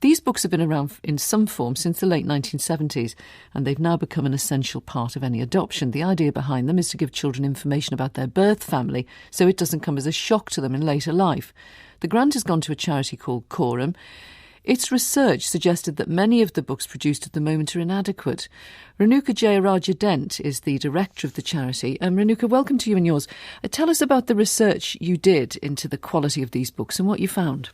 These books have been around in some form since the late 1970s, and they've now become an essential part of any adoption. The idea behind them is to give children information about their birth family so it doesn't come as a shock to them in later life. The grant has gone to a charity called Coram. Its research suggested that many of the books produced at the moment are inadequate. Renuka Jeyarajah-Dent is the director of the charity. Renuka, welcome to you and yours. Tell us about the research you did into the quality of these books and what you found.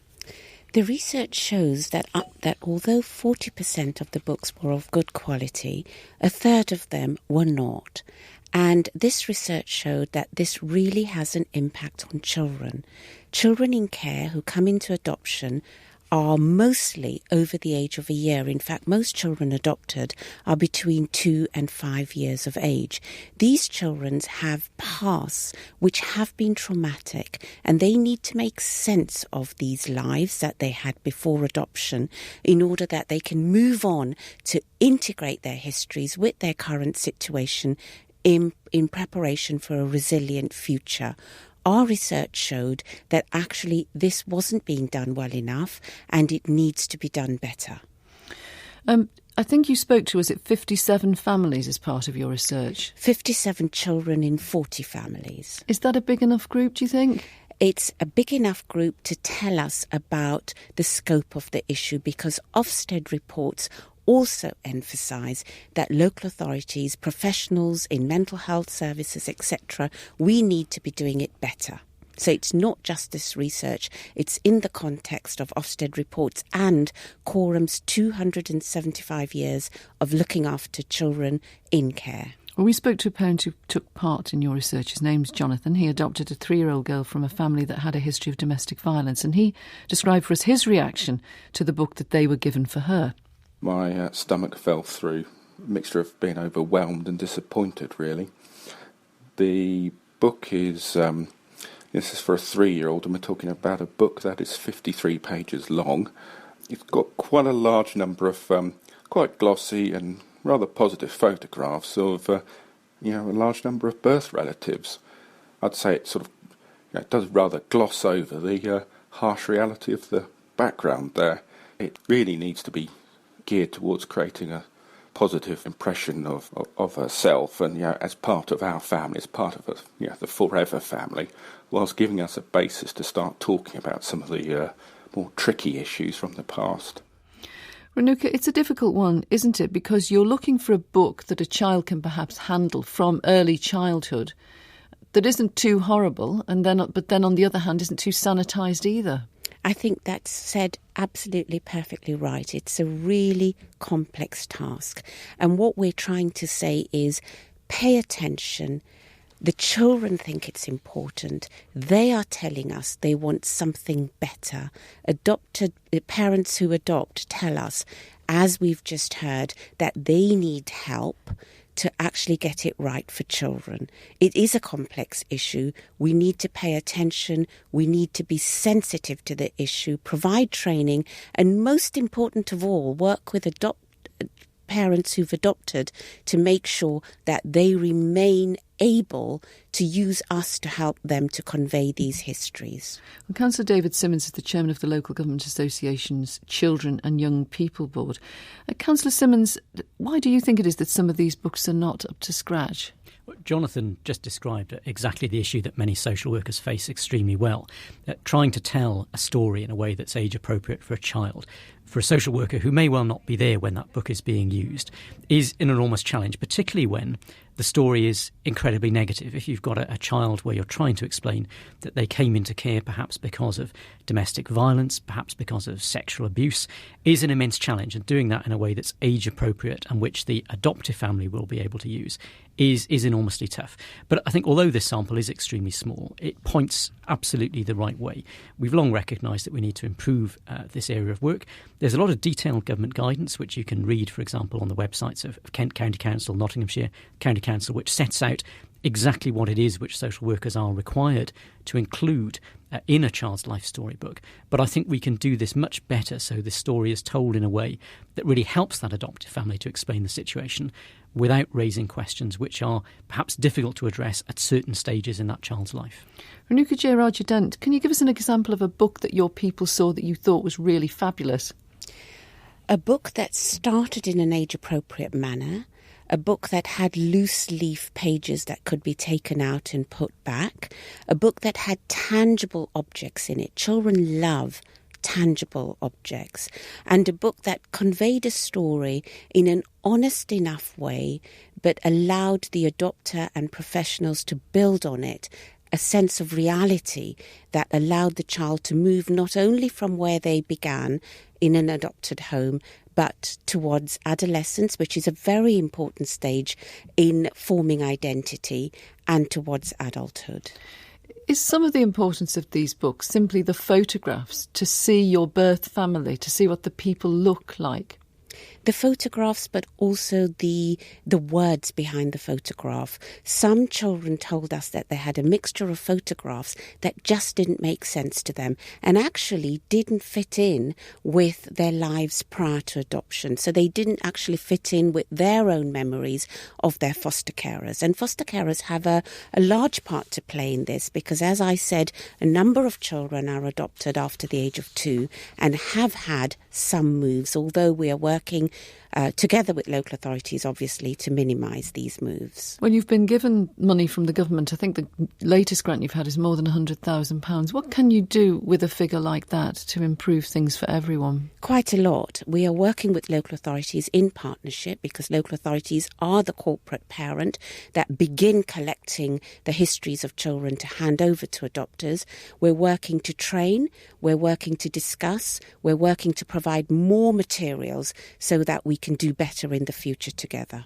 The research shows that although 40% of the books were of good quality, a third of them were not. And this research showed that this really has an impact on children. Children in care who come into adoption are mostly over the age of a year. In fact, most children adopted are between 2 and 5 years of age. These children have pasts which have been traumatic, and they need to make sense of these lives that they had before adoption in order that they can move on to integrate their histories with their current situation in preparation for a resilient future. Our research showed that actually this wasn't being done well enough and it needs to be done better. I think you spoke to, was it 57 families as part of your research? 57 children in 40 families. Is that a big enough group, do you think? It's a big enough group to tell us about the scope of the issue, because Ofsted reports also emphasise that local authorities, professionals in mental health services, etc., we need to be doing it better. So it's not just this research, it's in the context of Ofsted reports and Coram's 275 years of looking after children in care. Well, we spoke to a parent who took part in your research. His name's Jonathan. He adopted a 3-year-old girl from a family that had a history of domestic violence, and he described for us his reaction to the book that they were given for her. My stomach fell through, a mixture of being overwhelmed and disappointed, really. The book is, this is for a 3-year-old, and we're talking about a book that is 53 pages long. It's got quite a large number of quite glossy and rather positive photographs of, a large number of birth relatives. I'd say it sort of, it does rather gloss over the harsh reality of the background there. It really needs to be geared towards creating a positive impression of herself and, as part of our family, as part of the forever family, whilst giving us a basis to start talking about some of the more tricky issues from the past. Renuka, it's a difficult one, isn't it? Because you're looking for a book that a child can perhaps handle from early childhood that isn't too horrible, but then on the other hand isn't too sanitised either. I think that's said absolutely perfectly right. It's a really complex task. And what we're trying to say is pay attention. The children think it's important. They are telling us they want something better. Parents who adopt tell us, as we've just heard, that they need help to actually get it right for children. It is a complex issue. We need to pay attention. We need to be sensitive to the issue, provide training, and most important of all, work with parents who've adopted to make sure that they remain able to use us to help them to convey these histories. Well, Councillor David Simmons is the chairman of the Local Government Association's Children and Young People Board. Councillor Simmons, why do you think it is that some of these books are not up to scratch? Well, Jonathan just described exactly the issue that many social workers face extremely well. Trying to tell a story in a way that's age appropriate for a child, for a social worker who may well not be there when that book is being used, is an enormous challenge, particularly when the story is incredibly negative. If you've got a child where you're trying to explain that they came into care perhaps because of domestic violence, perhaps because of sexual abuse, is an immense challenge. And doing that in a way that's age appropriate and which the adoptive family will be able to use is enormously tough. But I think although this sample is extremely small, it points absolutely the right way. We've long recognised that we need to improve this area of work. There's a lot of detailed government guidance which you can read, for example, on the websites of Kent County Council, Nottinghamshire County Council, which sets out exactly what it is which social workers are required to include in a child's life storybook. But I think we can do this much better so this story is told in a way that really helps that adoptive family to explain the situation without raising questions which are perhaps difficult to address at certain stages in that child's life. Renuka Jeyarajah-Dent, can you give us an example of a book that your people saw that you thought was really fabulous? A book that started in an age-appropriate manner, a book that had loose leaf pages that could be taken out and put back, a book that had tangible objects in it. Children love tangible objects, and a book that conveyed a story in an honest enough way but allowed the adopter and professionals to build on it a sense of reality that allowed the child to move not only from where they began in an adopted home but towards adolescence, which is a very important stage in forming identity, and towards adulthood. Is some of the importance of these books simply the photographs, to see your birth family, to see what the people look like? The photographs, but also the words behind the photograph. Some children told us that they had a mixture of photographs that just didn't make sense to them and actually didn't fit in with their lives prior to adoption. So they didn't actually fit in with their own memories of their foster carers. And foster carers have a large part to play in this because, as I said, a number of children are adopted after the age of 2 and have had some moves, although we are working together with local authorities, obviously, to minimise these moves. When you've been given money from the government, I think the latest grant you've had is more than £100,000. What can you do with a figure like that to improve things for everyone? Quite a lot. We are working with local authorities in partnership because local authorities are the corporate parent that begin collecting the histories of children to hand over to adopters. We're working to train, we're working to discuss, we're working to provide more materials so that we can do better in the future together.